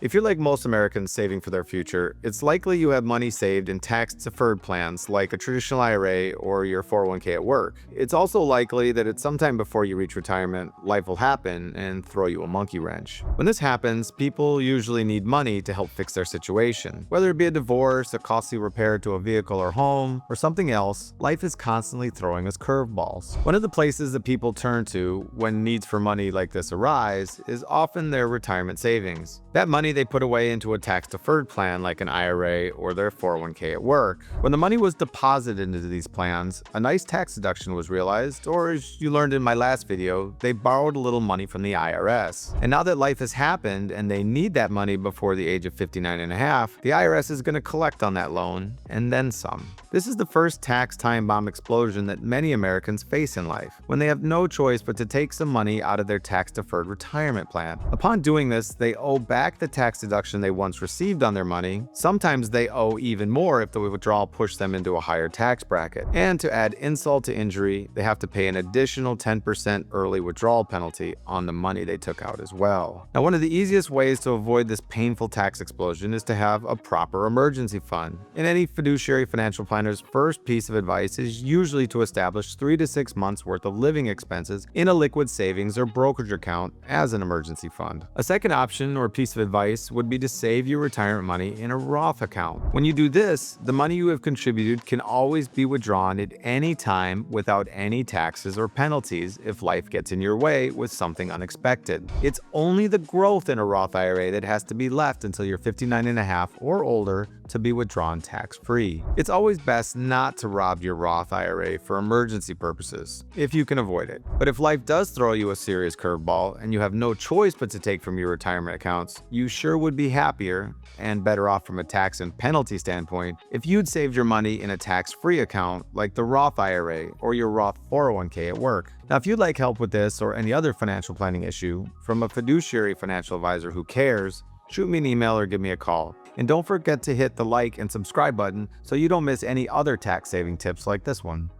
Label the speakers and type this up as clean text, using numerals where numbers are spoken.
Speaker 1: If you're like most Americans saving for their future, it's likely you have money saved in tax-deferred plans like a traditional IRA or your 401k at work. It's also likely that at some time before you reach retirement, life will happen and throw you a monkey wrench. When this happens, people usually need money to help fix their situation. Whether it be a divorce, a costly repair to a vehicle or home, or something else, life is constantly throwing us curveballs. One of the places that people turn to when needs for money like this arise is often their retirement savings. That money they put away into a tax-deferred plan like an IRA or their 401k at work. When the money was deposited into these plans, a nice tax deduction was realized, or as you learned in my last video, they borrowed a little money from the IRS. And now that life has happened and they need that money before the age of 59 and a half, the IRS is going to collect on that loan and then some. This is the first tax time bomb explosion that many Americans face in life, when they have no choice but to take some money out of their tax-deferred retirement plan. Upon doing this, they owe back the tax deduction they once received on their money. Sometimes they owe even more if the withdrawal pushed them into a higher tax bracket. And to add insult to injury, they have to pay an additional 10% early withdrawal penalty on the money they took out as well. Now, one of the easiest ways to avoid this painful tax explosion is to have a proper emergency fund. In any fiduciary financial planner's first piece of advice is usually to establish 3 to 6 months worth of living expenses in a liquid savings or brokerage account as an emergency fund. A second option or piece of advice would be to save your retirement money in a Roth account. When you do this, the money you have contributed can always be withdrawn at any time without any taxes or penalties if life gets in your way with something unexpected. It's only the growth in a Roth IRA that has to be left until you're 59 and a half or older to be withdrawn tax-free. It's always best not to rob your Roth IRA for emergency purposes, if you can avoid it. But if life does throw you a serious curveball and you have no choice but to take from your retirement accounts, you sure would be happier and better off from a tax and penalty standpoint if you'd saved your money in a tax-free account like the Roth IRA or your Roth 401k at work. Now, if you'd like help with this or any other financial planning issue from a fiduciary financial advisor who cares, shoot me an email or give me a call. And don't forget to hit the like and subscribe button so you don't miss any other tax saving tips like this one.